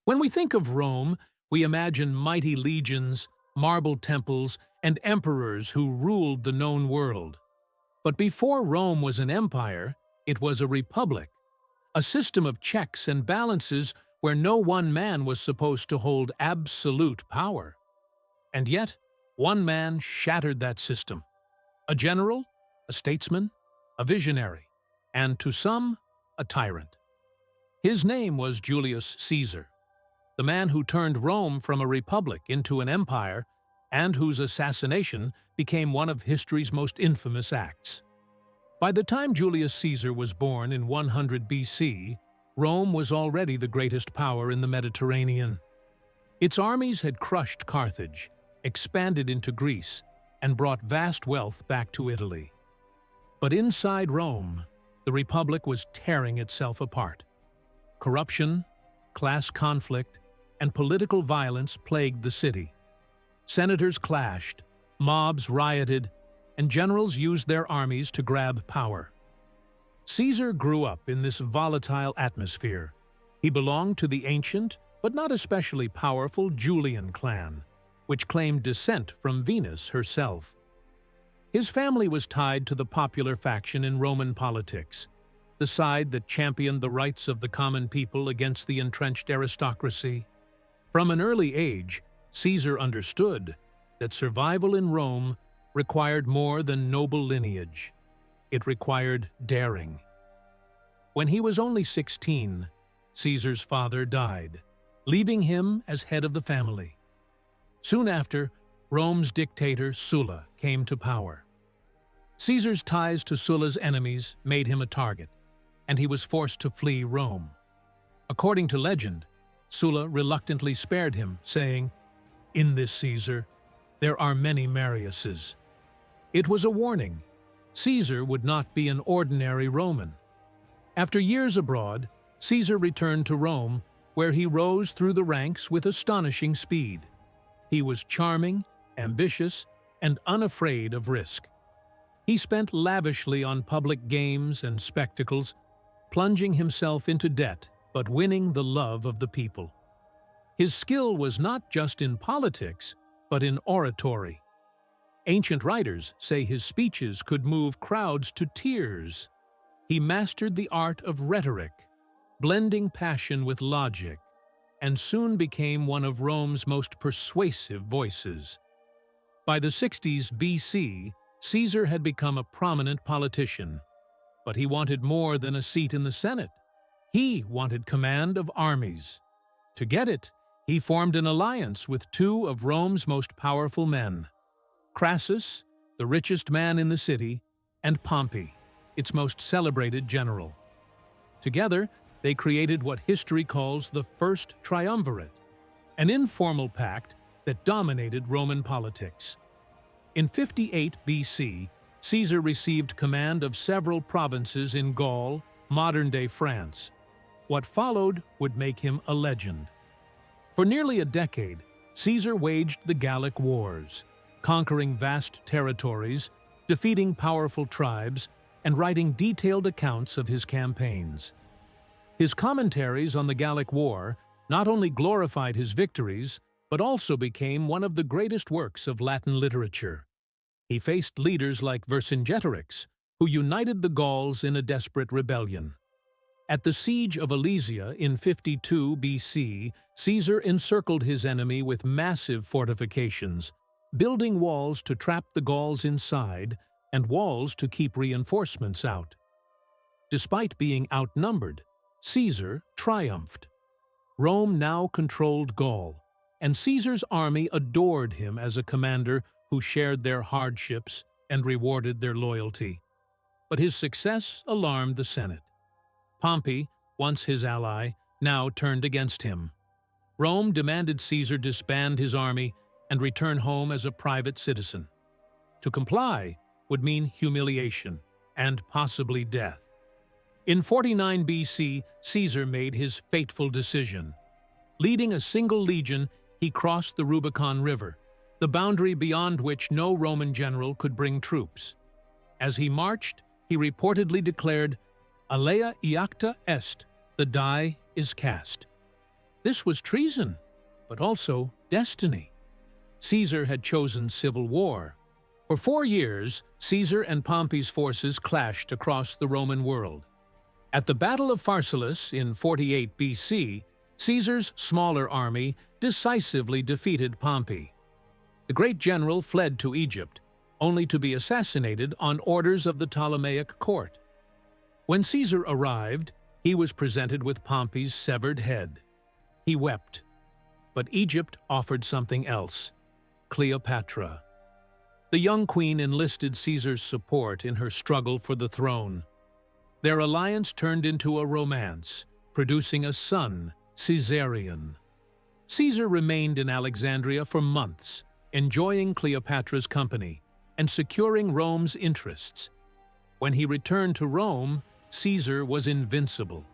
When we think of Rome, we imagine mighty legions, marble temples, and emperors who ruled the known world. But before Rome was an empire, it was a republic, a system of checks and balances where no one man was supposed to hold absolute power. And yet, one man shattered that system. A general, a statesman, a visionary, and to some, a tyrant. His name was Julius Caesar, the man who turned Rome from a republic into an empire and whose assassination became one of history's most infamous acts. By the time Julius Caesar was born in 100 BC, Rome was already the greatest power in the Mediterranean. Its armies had crushed Carthage, expanded into Greece, and brought vast wealth back to Italy. But inside Rome, the Republic was tearing itself apart. Corruption, class conflict, and political violence plagued the city. Senators clashed, mobs rioted, and generals used their armies to grab power. Caesar grew up in this volatile atmosphere. He belonged to the ancient, but not especially powerful Julian clan, which claimed descent from Venus herself. His family was tied to the popular faction in Roman politics, the side that championed the rights of the common people against the entrenched aristocracy. From an early age, Caesar understood that survival in Rome required more than noble lineage. It required daring. When he was only 16, Caesar's father died, leaving him as head of the family. Soon after, Rome's dictator Sulla came to power. Caesar's ties to Sulla's enemies made him a target, and he was forced to flee Rome. According to legend, Sulla reluctantly spared him, saying, "In this Caesar, there are many Mariuses." It was a warning. Caesar would not be an ordinary Roman. After years abroad, Caesar returned to Rome, where he rose through the ranks with astonishing speed. He was charming, ambitious, and unafraid of risk. He spent lavishly on public games and spectacles, plunging himself into debt but winning the love of the people. His skill was not just in politics, but in oratory. Ancient writers say his speeches could move crowds to tears. He mastered the art of rhetoric, blending passion with logic, and soon became one of Rome's most persuasive voices. By the 60s BC, Caesar had become a prominent politician, but he wanted more than a seat in the Senate. He wanted command of armies. To get it, he formed an alliance with two of Rome's most powerful men, Crassus, the richest man in the city, and Pompey, its most celebrated general. Together, they created what history calls the First Triumvirate, an informal pact that dominated Roman politics. In 58 BC, Caesar received command of several provinces in Gaul, modern-day France. What followed would make him a legend. For nearly a decade, Caesar waged the Gallic Wars, conquering vast territories, defeating powerful tribes, and writing detailed accounts of his campaigns. His commentaries on the Gallic War not only glorified his victories, but also became one of the greatest works of Latin literature. He faced leaders like Vercingetorix, who united the Gauls in a desperate rebellion. At the Siege of Alesia in 52 BC, Caesar encircled his enemy with massive fortifications, building walls to trap the Gauls inside and walls to keep reinforcements out. Despite being outnumbered, Caesar triumphed. Rome now controlled Gaul, and Caesar's army adored him as a commander who shared their hardships and rewarded their loyalty. But his success alarmed the Senate. Pompey, once his ally, now turned against him. Rome demanded Caesar disband his army and return home as a private citizen. To comply would mean humiliation and possibly death. In 49 BC, Caesar made his fateful decision. Leading a single legion, he crossed the Rubicon River, the boundary beyond which no Roman general could bring troops. As he marched, he reportedly declared, "Alea iacta est," the die is cast. This was treason, but also destiny. Caesar had chosen civil war. For 4 years, Caesar and Pompey's forces clashed across the Roman world. At the Battle of Pharsalus in 48 BC, Caesar's smaller army decisively defeated Pompey. The great general fled to Egypt, only to be assassinated on orders of the Ptolemaic court. When Caesar arrived, he was presented with Pompey's severed head. He wept. But Egypt offered something else: Cleopatra. The young queen enlisted Caesar's support in her struggle for the throne. Their alliance turned into a romance, producing a son, Caesarion. Caesar remained in Alexandria for months, enjoying Cleopatra's company and securing Rome's interests. When he returned to Rome, Caesar was invincible.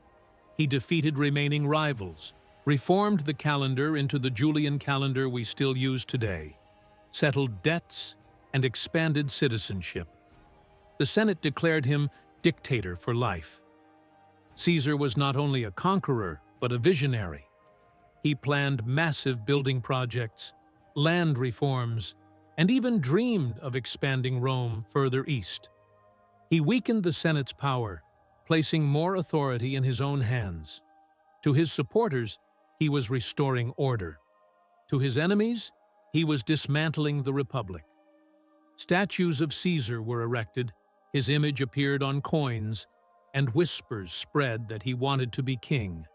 He defeated remaining rivals, reformed the calendar into the Julian calendar we still use today, settled debts, and expanded citizenship. The Senate declared him dictator for life. Caesar was not only a conqueror, but a visionary. He planned massive building projects, land reforms, and even dreamed of expanding Rome further east. He weakened the Senate's power, placing more authority in his own hands. To his supporters, he was restoring order. To his enemies, he was dismantling the Republic. Statues of Caesar were erected, his image appeared on coins, and whispers spread that he wanted to be king,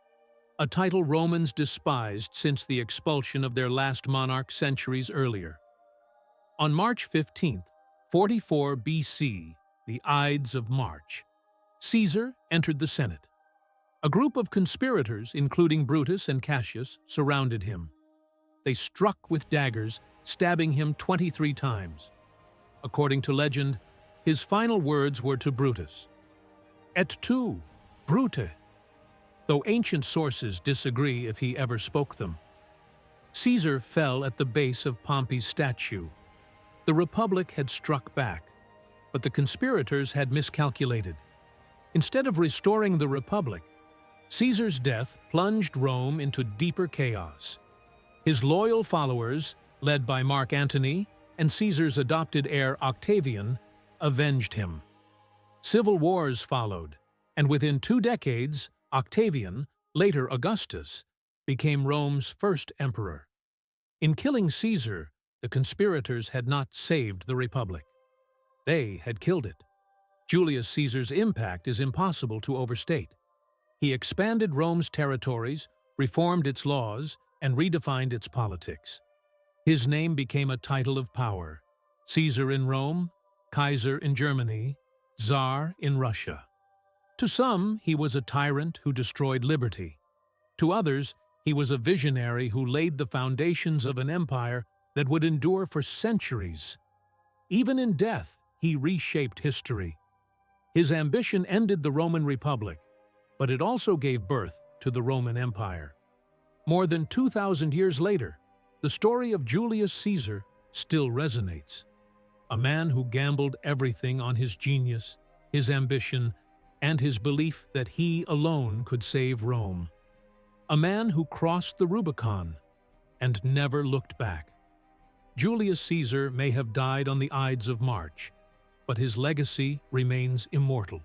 a title Romans despised since the expulsion of their last monarch centuries earlier. On March 15, 44 BC, the Ides of March, Caesar entered the Senate. A group of conspirators, including Brutus and Cassius, surrounded him. They struck with daggers, stabbing him 23 times. According to legend, his final words were to Brutus, "Et tu, Brute," though ancient sources disagree if he ever spoke them. Caesar fell at the base of Pompey's statue. The Republic had struck back, but the conspirators had miscalculated. Instead of restoring the Republic, Caesar's death plunged Rome into deeper chaos. His loyal followers, led by Mark Antony and Caesar's adopted heir Octavian, avenged him. Civil wars followed, and within 2 decades, Octavian, later Augustus, became Rome's first emperor. In killing Caesar, the conspirators had not saved the Republic. They had killed it. Julius Caesar's impact is impossible to overstate. He expanded Rome's territories, reformed its laws, and redefined its politics. His name became a title of power: Caesar in Rome, Kaiser in Germany, Tsar in Russia. To some, he was a tyrant who destroyed liberty. To others, he was a visionary who laid the foundations of an empire that would endure for centuries. Even in death, he reshaped history. His ambition ended the Roman Republic, but it also gave birth to the Roman Empire. More than 2,000 years later, the story of Julius Caesar still resonates. A man who gambled everything on his genius, his ambition, and his belief that he alone could save Rome. A man who crossed the Rubicon and never looked back. Julius Caesar may have died on the Ides of March, but his legacy remains immortal.